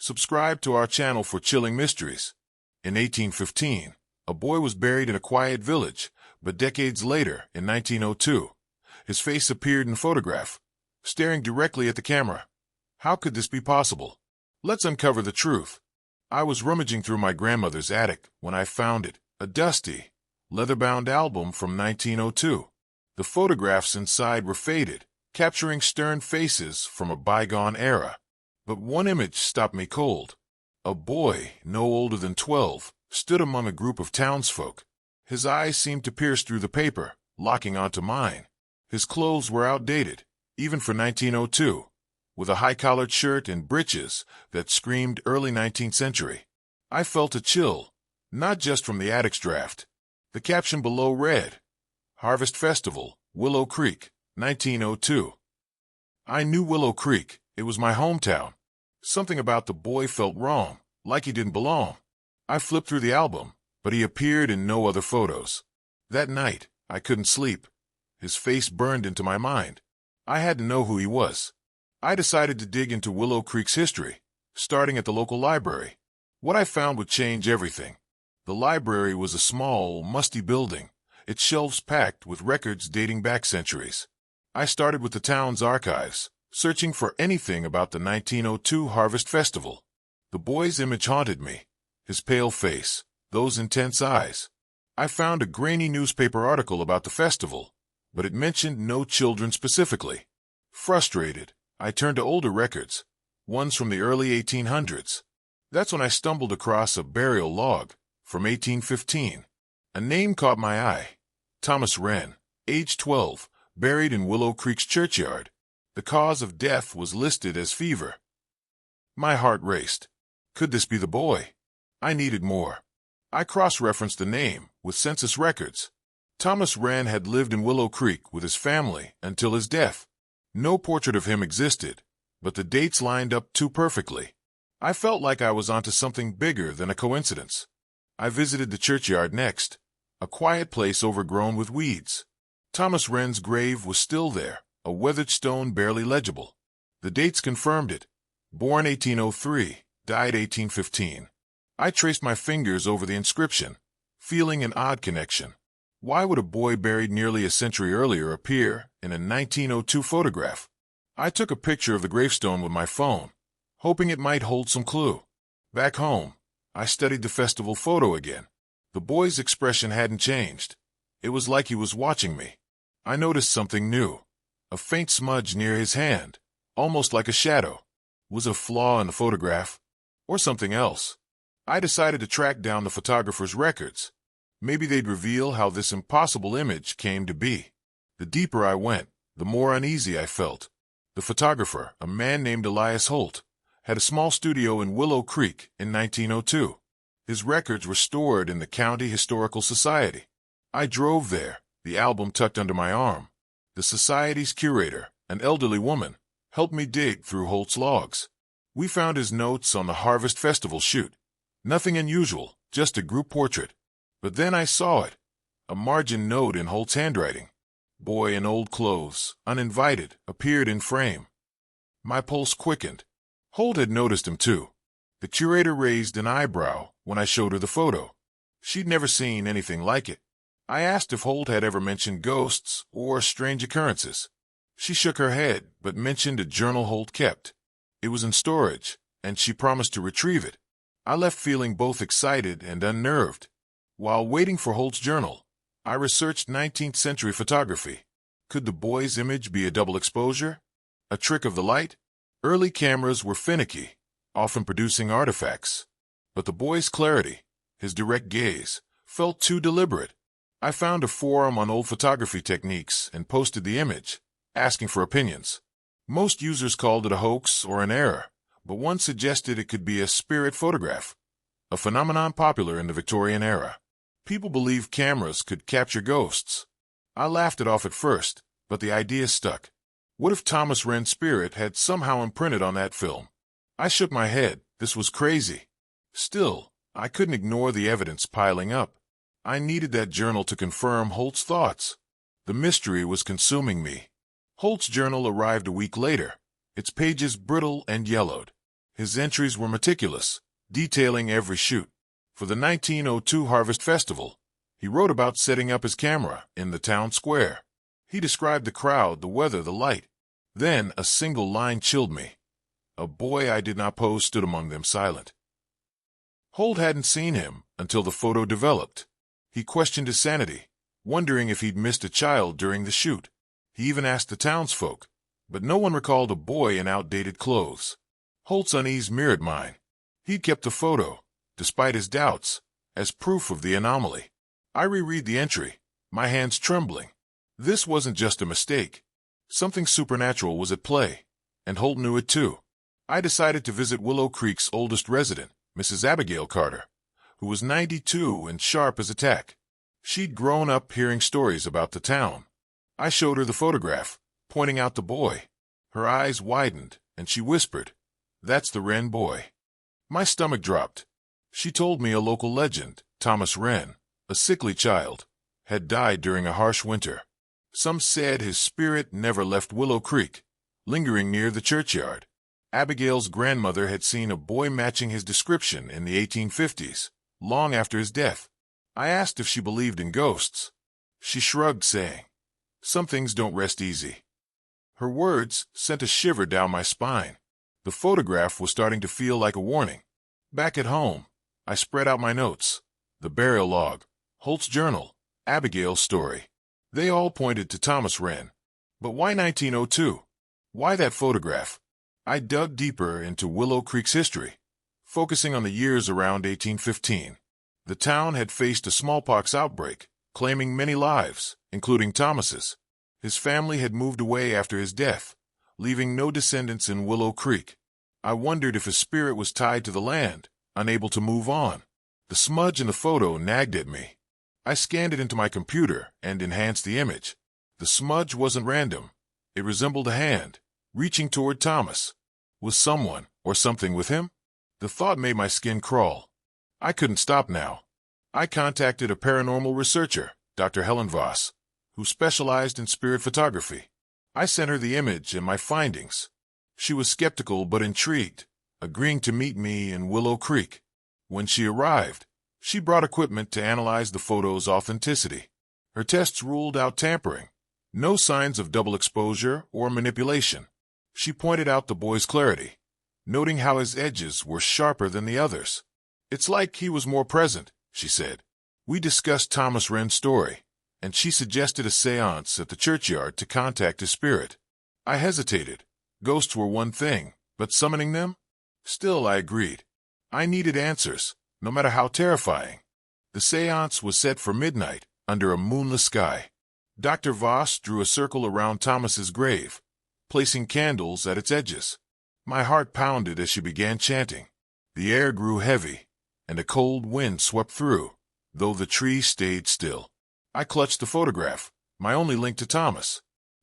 Subscribe to our channel for chilling mysteries. In 1815, a boy was buried in a quiet village, but decades later, in 1902, his face appeared in a photograph, staring directly at the camera. How could this be possible? Let's uncover the truth. I was rummaging through my grandmother's attic when I found it, a dusty, leather-bound album from 1902. The photographs inside were faded, capturing stern faces from a bygone era. But one image stopped me cold. A boy, no older than 12, stood among a group of townsfolk. His eyes seemed to pierce through the paper, locking onto mine. His clothes were outdated, even for 1902, with a high-collared shirt and breeches that screamed early 19th century. I felt a chill, not just from the attic's draft. The caption below read, "Harvest Festival, Willow Creek, 1902. I knew Willow Creek. It was my hometown. Something about the boy felt wrong, like he didn't belong. I flipped through the album, but he appeared in no other photos. That night, I couldn't sleep. His face burned into my mind. I had to know who he was. I decided to dig into Willow Creek's history, starting at the local library. What I found would change everything. The library was a small, musty building, its shelves packed with records dating back centuries. I started with the town's archives, searching for anything about the 1902 Harvest Festival. The boy's image haunted me, his pale face, those intense eyes. I found a grainy newspaper article about the festival, but it mentioned no children specifically. Frustrated, I turned to older records, ones from the early 1800s. That's when I stumbled across a burial log from 1815. A name caught my eye. Thomas Wren, age 12, buried in Willow Creek's churchyard. The cause of death was listed as fever. My heart raced. Could this be the boy? I needed more. I cross-referenced the name with census records. Thomas Wren had lived in Willow Creek with his family until his death. No portrait of him existed, but the dates lined up too perfectly. I felt like I was onto something bigger than a coincidence. I visited the churchyard next, a quiet place overgrown with weeds. Thomas Wren's grave was still there, a weathered stone barely legible. The dates confirmed it. Born 1803, died 1815. I traced my fingers over the inscription, feeling an odd connection. Why would a boy buried nearly a century earlier appear in a 1902 photograph? I took a picture of the gravestone with my phone, hoping it might hold some clue. Back home, I studied the festival photo again. The boy's expression hadn't changed. It was like he was watching me. I noticed something new. A faint smudge near his hand, almost like a shadow. Was it a flaw in the photograph? Or something else? I decided to track down the photographer's records. Maybe they'd reveal how this impossible image came to be. The deeper I went, the more uneasy I felt. The photographer, a man named Elias Holt, had a small studio in Willow Creek in 1902. His records were stored in the County Historical Society. I drove there, the album tucked under my arm. The society's curator, an elderly woman, helped me dig through Holt's logs. We found his notes on the Harvest Festival shoot. Nothing unusual, just a group portrait. But then I saw it. A margin note in Holt's handwriting. Boy in old clothes, uninvited, appeared in frame. My pulse quickened. Holt had noticed him too. The curator raised an eyebrow when I showed her the photo. She'd never seen anything like it. I asked if Holt had ever mentioned ghosts or strange occurrences. She shook her head, but mentioned a journal Holt kept. It was in storage, and she promised to retrieve it. I left feeling both excited and unnerved. While waiting for Holt's journal, I researched 19th century photography. Could the boy's image be a double exposure? A trick of the light? Early cameras were finicky, often producing artifacts. But the boy's clarity, his direct gaze, felt too deliberate. I found a forum on old photography techniques and posted the image, asking for opinions. Most users called it a hoax or an error, but one suggested it could be a spirit photograph, a phenomenon popular in the Victorian era. People believed cameras could capture ghosts. I laughed it off at first, but the idea stuck. What if Thomas Wren's spirit had somehow imprinted on that film? I shook my head. This was crazy. Still, I couldn't ignore the evidence piling up. I needed that journal to confirm Holt's thoughts. The mystery was consuming me. Holt's journal arrived a week later, its pages brittle and yellowed. His entries were meticulous, detailing every shoot. For the 1902 Harvest Festival, he wrote about setting up his camera in the town square. He described the crowd, the weather, the light. Then a single line chilled me. A boy I did not pose stood among them silent. Holt hadn't seen him until the photo developed. He questioned his sanity, wondering if he'd missed a child during the shoot. He even asked the townsfolk, but no one recalled a boy in outdated clothes. Holt's unease mirrored mine. He'd kept the photo, despite his doubts, as proof of the anomaly. I reread the entry, my hands trembling. This wasn't just a mistake. Something supernatural was at play, and Holt knew it too. I decided to visit Willow Creek's oldest resident, Mrs. Abigail Carter, who was 92 and sharp as a tack. She'd grown up hearing stories about the town. I showed her the photograph, pointing out the boy. Her eyes widened, and she whispered, "That's the Wren boy." My stomach dropped. She told me a local legend, Thomas Wren, a sickly child, had died during a harsh winter. Some said his spirit never left Willow Creek, lingering near the churchyard. Abigail's grandmother had seen a boy matching his description in the 1850s, long after his death. I asked if she believed in ghosts. She shrugged, saying, "Some things don't rest easy." Her words sent a shiver down my spine. The photograph was starting to feel like a warning. Back at home, I spread out my notes. The burial log, Holt's journal, Abigail's story. They all pointed to Thomas Wren. But why 1902? Why that photograph? I dug deeper into Willow Creek's history, focusing on the years around 1815. The town had faced a smallpox outbreak, claiming many lives, including Thomas's. His family had moved away after his death, leaving no descendants in Willow Creek. I wondered if his spirit was tied to the land, unable to move on. The smudge in the photo nagged at me. I scanned it into my computer and enhanced the image. The smudge wasn't random. It resembled a hand, reaching toward Thomas. Was someone or something with him? The thought made my skin crawl. I couldn't stop now. I contacted a paranormal researcher, Dr. Helen Voss, who specialized in spirit photography. I sent her the image and my findings. She was skeptical but intrigued, agreeing to meet me in Willow Creek. When she arrived, she brought equipment to analyze the photo's authenticity. Her tests ruled out tampering. No signs of double exposure or manipulation. She pointed out the boy's clarity, noting how his edges were sharper than the others. "It's like he was more present," she said. We discussed Thomas Wren's story, and she suggested a seance at the churchyard to contact his spirit. I hesitated. Ghosts were one thing, but summoning them? Still, I agreed. I needed answers, no matter how terrifying. The seance was set for midnight, under a moonless sky. Dr. Voss drew a circle around Thomas's grave, placing candles at its edges. My heart pounded as she began chanting. The air grew heavy, and a cold wind swept through, though the trees stayed still. I clutched the photograph, my only link to Thomas.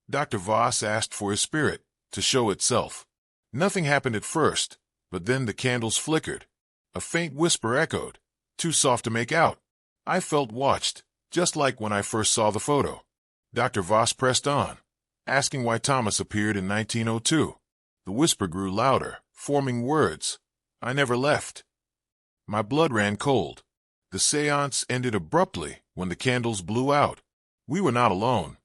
Dr. Voss asked for his spirit to show itself. Nothing happened at first, but then the candles flickered. A faint whisper echoed, too soft to make out. I felt watched, just like when I first saw the photo. Dr. Voss pressed on, asking why Thomas appeared in 1902. The whisper grew louder, forming words. I never left. My blood ran cold. The seance ended abruptly when the candles blew out. We were not alone.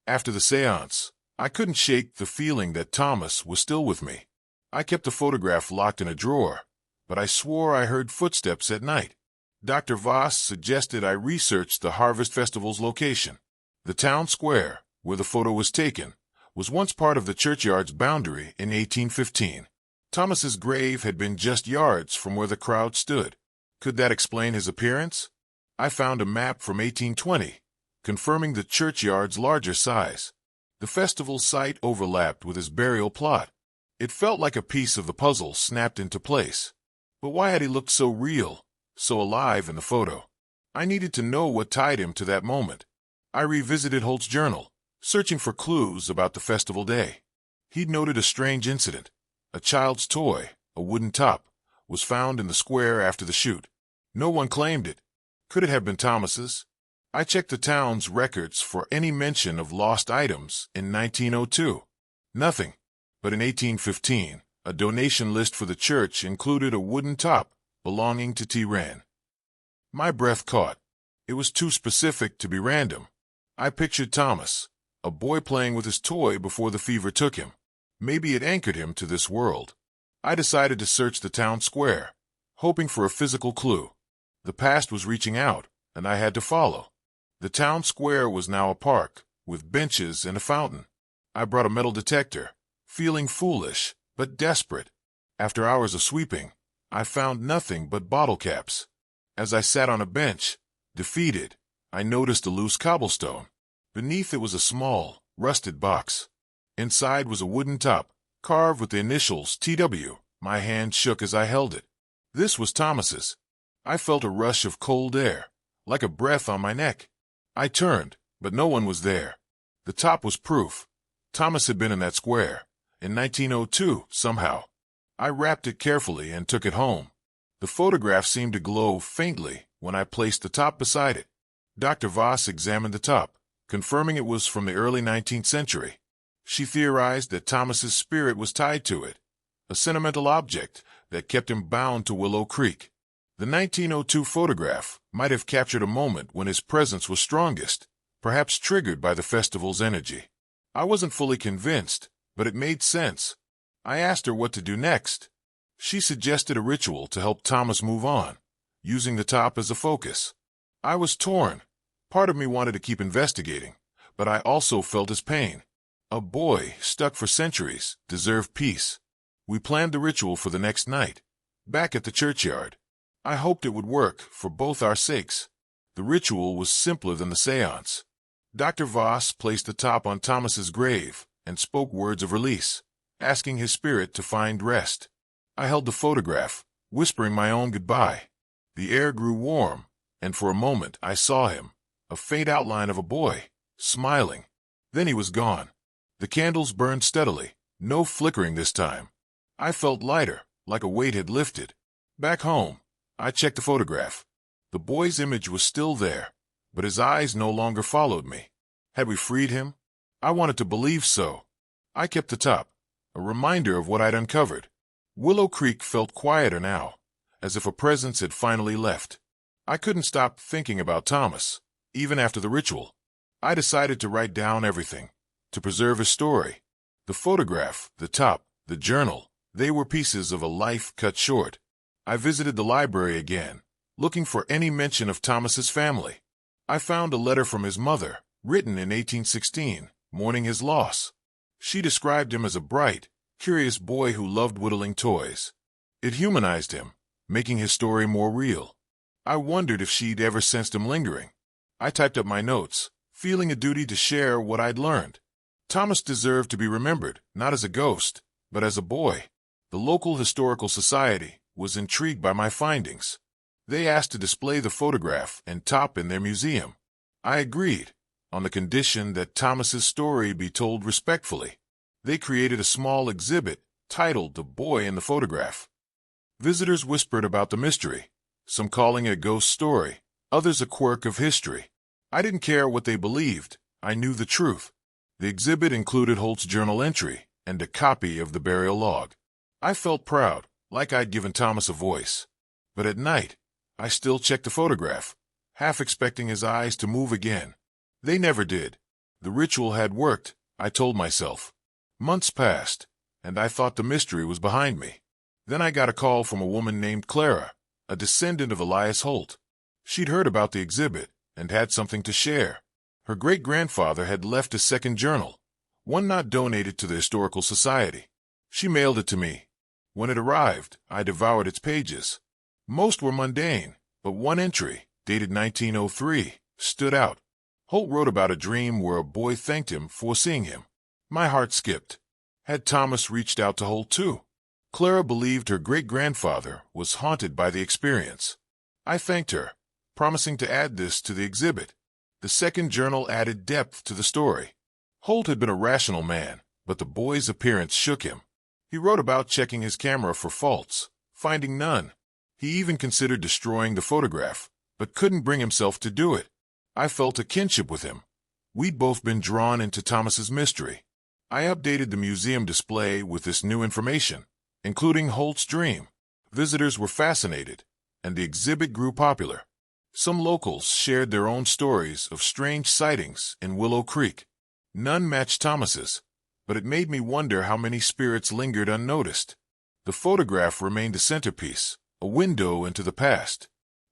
After the seance, I couldn't shake the feeling that Thomas was still with me. I kept the photograph locked in a drawer, but I swore I heard footsteps at night. Dr. Voss suggested I research the Harvest Festival's location. The town square, where the photo was taken, was once part of the churchyard's boundary in 1815. Thomas's grave had been just yards from where the crowd stood. Could that explain his appearance? I found a map from 1820, confirming the churchyard's larger size. The festival site overlapped with his burial plot. It felt like a piece of the puzzle snapped into place. But why had he looked so real, so alive in the photo? I needed to know what tied him to that moment. I revisited Holt's journal, searching for clues about the festival day. He'd noted a strange incident. A child's toy, a wooden top, was found in the square after the shoot. No one claimed it. Could it have been Thomas's? I checked the town's records for any mention of lost items in 1902. Nothing. But in 1815, A donation list for the church included a wooden top belonging to T. Wren. My breath caught. It was too specific to be random. I pictured Thomas, a boy playing with his toy before the fever took him. Maybe it anchored him to this world. I decided to search the town square, hoping for a physical clue. The past was reaching out, and I had to follow. The town square was now a park, with benches and a fountain. I brought a metal detector, feeling foolish, but desperate. After hours of sweeping, I found nothing but bottle caps. As I sat on a bench, defeated, I noticed a loose cobblestone. Beneath it was a small, rusted box. Inside was a wooden top, carved with the initials TW. My hand shook as I held it. This was Thomas's. I felt a rush of cold air, like a breath on my neck. I turned, but no one was there. The top was proof. Thomas had been in that square, in 1902, somehow. I wrapped it carefully and took it home. The photograph seemed to glow faintly when I placed the top beside it. Dr. Voss examined the top, confirming it was from the early 19th century. She theorized that Thomas's spirit was tied to it, a sentimental object that kept him bound to Willow Creek. The 1902 photograph might have captured a moment when his presence was strongest, perhaps triggered by the festival's energy. I wasn't fully convinced, but it made sense. I asked her what to do next. She suggested a ritual to help Thomas move on, using the top as a focus. I was torn. Part of me wanted to keep investigating, but I also felt his pain. A boy, stuck for centuries, deserved peace. We planned the ritual for the next night, back at the churchyard. I hoped it would work for both our sakes. The ritual was simpler than the seance. Dr. Voss placed the top on Thomas's grave and spoke words of release, asking his spirit to find rest. I held the photograph, whispering my own goodbye. The air grew warm, and for a moment I saw him, a faint outline of a boy, smiling. Then he was gone. The candles burned steadily, no flickering this time. I felt lighter, like a weight had lifted. Back home, I checked the photograph. The boy's image was still there, but his eyes no longer followed me. Had we freed him? I wanted to believe so. I kept the top, a reminder of what I'd uncovered. Willow Creek felt quieter now, as if a presence had finally left. I couldn't stop thinking about Thomas, even after the ritual. I decided to write down everything, to preserve his story. The photograph, the top, the journal, they were pieces of a life cut short. I visited the library again, looking for any mention of Thomas's family. I found a letter from his mother, written in 1816, mourning his loss. She described him as a bright, curious boy who loved whittling toys. It humanized him, making his story more real. I wondered if she'd ever sensed him lingering. I typed up my notes, feeling a duty to share what I'd learned. Thomas deserved to be remembered, not as a ghost, but as a boy. The local historical society was intrigued by my findings. They asked to display the photograph and top in their museum. I agreed, on the condition that Thomas's story be told respectfully. They created a small exhibit titled The Boy in the Photograph. Visitors whispered about the mystery, some calling it a ghost story, others a quirk of history. I didn't care what they believed. I knew the truth. The exhibit included Holt's journal entry and a copy of the burial log. I felt proud, like I'd given Thomas a voice. But at night, I still checked the photograph, half expecting his eyes to move again. They never did. The ritual had worked, I told myself. Months passed, and I thought the mystery was behind me. Then I got a call from a woman named Clara, a descendant of Elias Holt. She'd heard about the exhibit and had something to share. Her great-grandfather had left a second journal, one not donated to the Historical Society. She mailed it to me. When it arrived, I devoured its pages. Most were mundane, but one entry, dated 1903, stood out. Holt wrote about a dream where a boy thanked him for seeing him. My heart skipped. Had Thomas reached out to Holt too? Clara believed her great-grandfather was haunted by the experience. I thanked her, promising to add this to the exhibit. The second journal added depth to the story. Holt had been a rational man, but the boy's appearance shook him. He wrote about checking his camera for faults, finding none. He even considered destroying the photograph, but couldn't bring himself to do it. I felt a kinship with him. We'd both been drawn into Thomas's mystery. I updated the museum display with this new information, including Holt's Dream. Visitors were fascinated, and the exhibit grew popular. Some locals shared their own stories of strange sightings in Willow Creek. None matched Thomas's, but it made me wonder how many spirits lingered unnoticed. The photograph remained a centerpiece, a window into the past.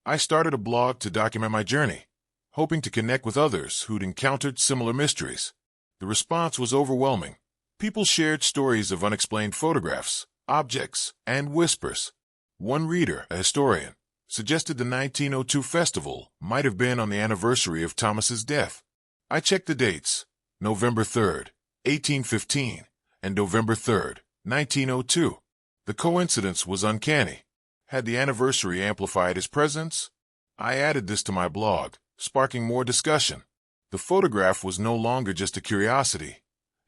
I started a blog to document my journey, hoping to connect with others who'd encountered similar mysteries. The response was overwhelming. People shared stories of unexplained photographs, objects, and whispers. One reader, a historian, suggested the 1902 festival might have been on the anniversary of Thomas's death. I checked the dates, November 3rd, 1815, and November 3rd, 1902. The coincidence was uncanny. Had the anniversary amplified his presence? I added this to my blog, sparking more discussion. The photograph was no longer just a curiosity.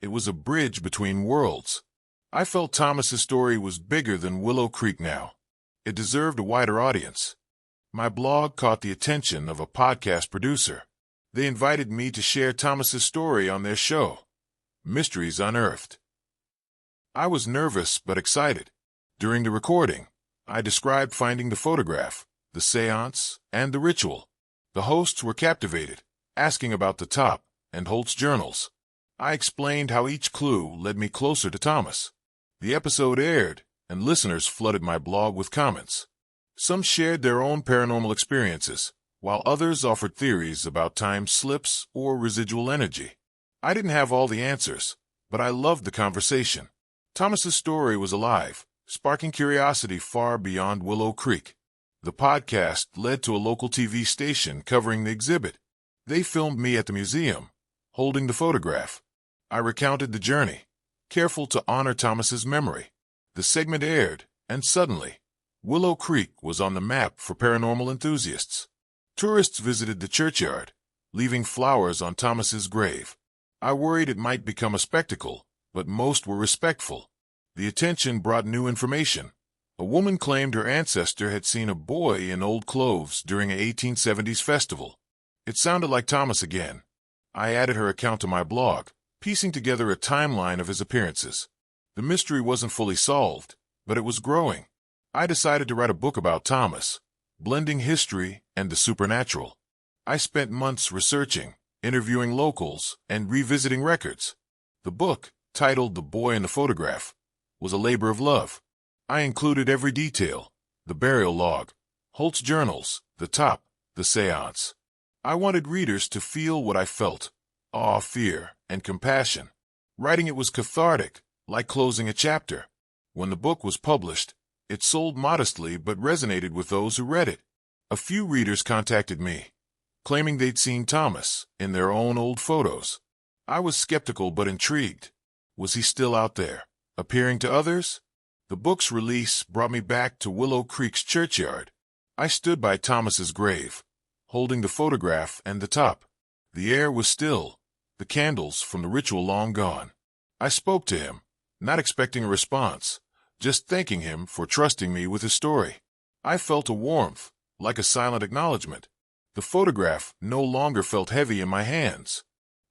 It was a bridge between worlds. I felt Thomas's story was bigger than Willow Creek now. It deserved a wider audience. My blog caught the attention of a podcast producer. They invited me to share Thomas's story on their show, Mysteries Unearthed. I was nervous but excited. During the recording, I described finding the photograph, the seance, and the ritual. The hosts were captivated, asking about the top and Holt's journals. I explained how each clue led me closer to Thomas. The episode aired, and listeners flooded my blog with comments. Some shared their own paranormal experiences, while others offered theories about time slips or residual energy. I didn't have all the answers, but I loved the conversation. Thomas's story was alive, sparking curiosity far beyond Willow Creek. The podcast led to a local TV station covering the exhibit. They filmed me at the museum, holding the photograph. I recounted the journey, careful to honor Thomas's memory. The segment aired, and suddenly, Willow Creek was on the map for paranormal enthusiasts. Tourists visited the churchyard, leaving flowers on Thomas's grave. I worried it might become a spectacle, but most were respectful. The attention brought new information. A woman claimed her ancestor had seen a boy in old clothes during an 1870s festival. It sounded like Thomas again. I added her account to my blog, piecing together a timeline of his appearances. The mystery wasn't fully solved, but it was growing. I decided to write a book about Thomas, blending history and the supernatural. I spent months researching, interviewing locals, and revisiting records. The book, titled The Boy in the Photograph, was a labor of love. I included every detail: the burial log, Holt's journals, the top, the seance. I wanted readers to feel what I felt: awe, fear, and compassion. Writing it was cathartic, like closing a chapter. When the book was published, it sold modestly but resonated with those who read it. A few readers contacted me, claiming they'd seen Thomas in their own old photos. I was skeptical but intrigued. Was he still out there, appearing to others? The book's release brought me back to Willow Creek's churchyard. I stood by Thomas's grave, holding the photograph and the top. The air was still, the candles from the ritual long gone. I spoke to him, not expecting a response, just thanking him for trusting me with his story. I felt a warmth, like a silent acknowledgement. The photograph no longer felt heavy in my hands.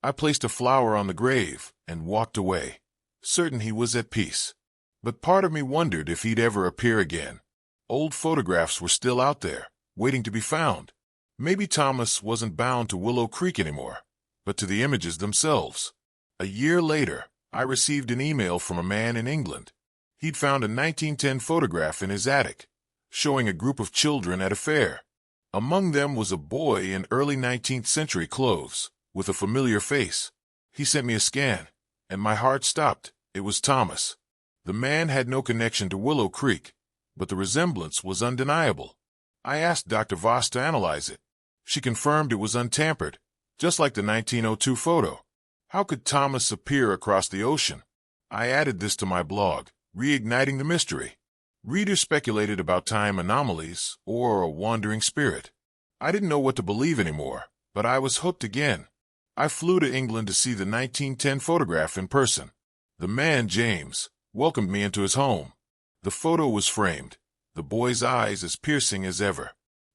I placed a flower on the grave and walked away, certain he was at peace. But part of me wondered if he'd ever appear again. Old photographs were still out there, waiting to be found. Maybe Thomas wasn't bound to Willow Creek anymore, but to the images themselves. A year later, I received an email from a man in England. He'd found a 1910 photograph in his attic, showing a group of children at a fair. Among them was a boy in early 19th century clothes, with a familiar face. He sent me a scan, and my heart stopped. It was Thomas. The man had no connection to Willow Creek, but the resemblance was undeniable. I asked Dr. Voss to analyze it. She confirmed it was untampered, just like the 1902 photo. How could Thomas appear across the ocean? I added this to my blog, reigniting the mystery. Readers speculated about time anomalies or a wandering spirit. I didn't know what to believe anymore, but I was hooked again. I flew to England to see the 1910 photograph in person. The man, James, welcomed me into his home. The photo was framed, the boy's eyes as piercing as ever.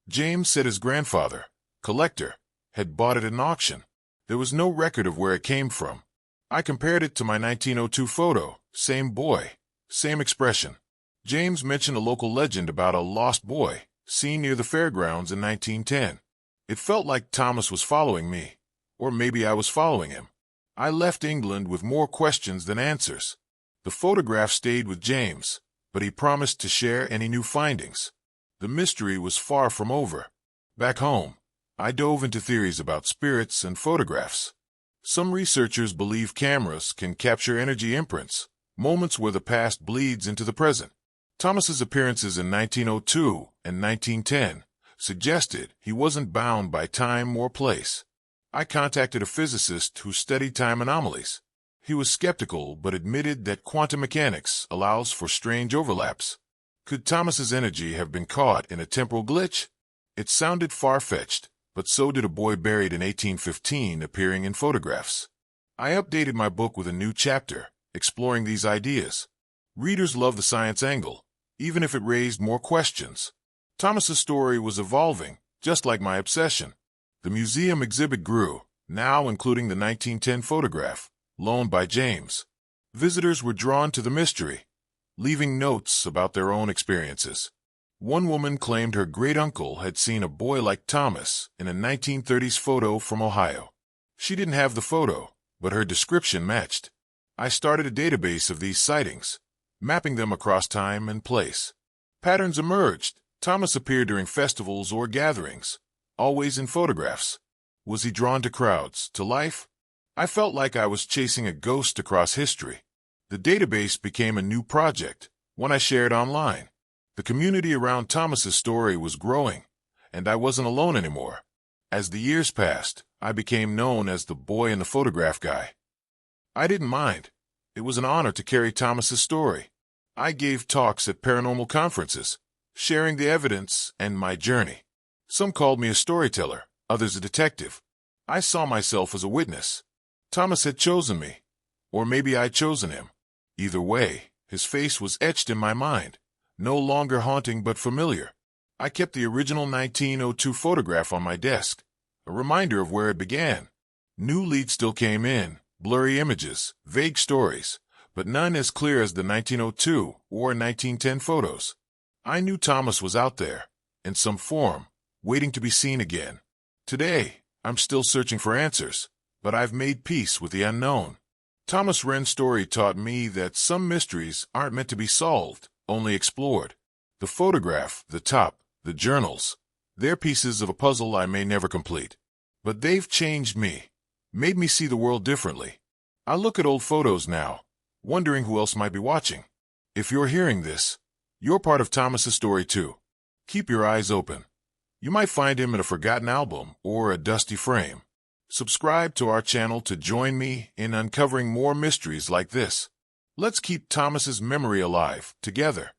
James said his grandfather, collector, had bought it at an auction. There was no record of where it came from. I compared it to my 1902 photo, same boy, same expression. James mentioned a local legend about a lost boy seen near the fairgrounds in 1910. It felt like Thomas was following me, or maybe I was following him. I left England with more questions than answers. The photograph stayed with James, but he promised to share any new findings. The mystery was far from over. Back home, I dove into theories about spirits and photographs. Some researchers believe cameras can capture energy imprints, moments where the past bleeds into the present. Thomas's appearances in 1902 and 1910 suggested he wasn't bound by time or place. I contacted a physicist who studied time anomalies. He was skeptical but admitted that quantum mechanics allows for strange overlaps. Could Thomas's energy have been caught in a temporal glitch? It sounded far-fetched, but so did a boy buried in 1815 appearing in photographs. I updated my book with a new chapter, exploring these ideas. Readers love the science angle, even if it raised more questions. Thomas's story was evolving, just like my obsession. The museum exhibit grew, now including the 1910 photograph, loaned by James. Visitors were drawn to the mystery, leaving notes about their own experiences. One woman claimed her great-uncle had seen a boy like Thomas in a 1930s photo from Ohio. She didn't have the photo, but her description matched. I started a database of these sightings, mapping them across time and place. Patterns emerged. Thomas appeared during festivals or gatherings, always in photographs. Was he drawn to crowds, to life? I felt like I was chasing a ghost across history. The database became a new project, one I shared online. The community around Thomas's story was growing, and I wasn't alone anymore. As the years passed, I became known as the boy in the photograph guy. I didn't mind. It was an honor to carry Thomas's story. I gave talks at paranormal conferences, sharing the evidence and my journey. Some called me a storyteller, others a detective. I saw myself as a witness. Thomas had chosen me, or maybe I'd chosen him. Either way, his face was etched in my mind, no longer haunting but familiar. I kept the original 1902 photograph on my desk, a reminder of where it began. New leads still came in, blurry images, vague stories, but none as clear as the 1902 or 1910 photos. I knew Thomas was out there, in some form, waiting to be seen again. Today, I'm still searching for answers, but I've made peace with the unknown. Thomas Wren's story taught me that some mysteries aren't meant to be solved, only explored. The photograph, the top, the journals, they're pieces of a puzzle I may never complete. But they've changed me, made me see the world differently. I look at old photos now, wondering who else might be watching. If you're hearing this, you're part of Thomas's story too. Keep your eyes open. You might find him in a forgotten album or a dusty frame. Subscribe to our channel to join me in uncovering more mysteries like this. Let's keep Thomas's memory alive, together.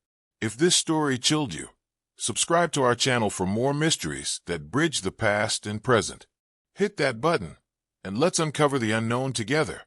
If this story chilled you, subscribe to our channel for more mysteries that bridge the past and present. Hit that button, and let's uncover the unknown together.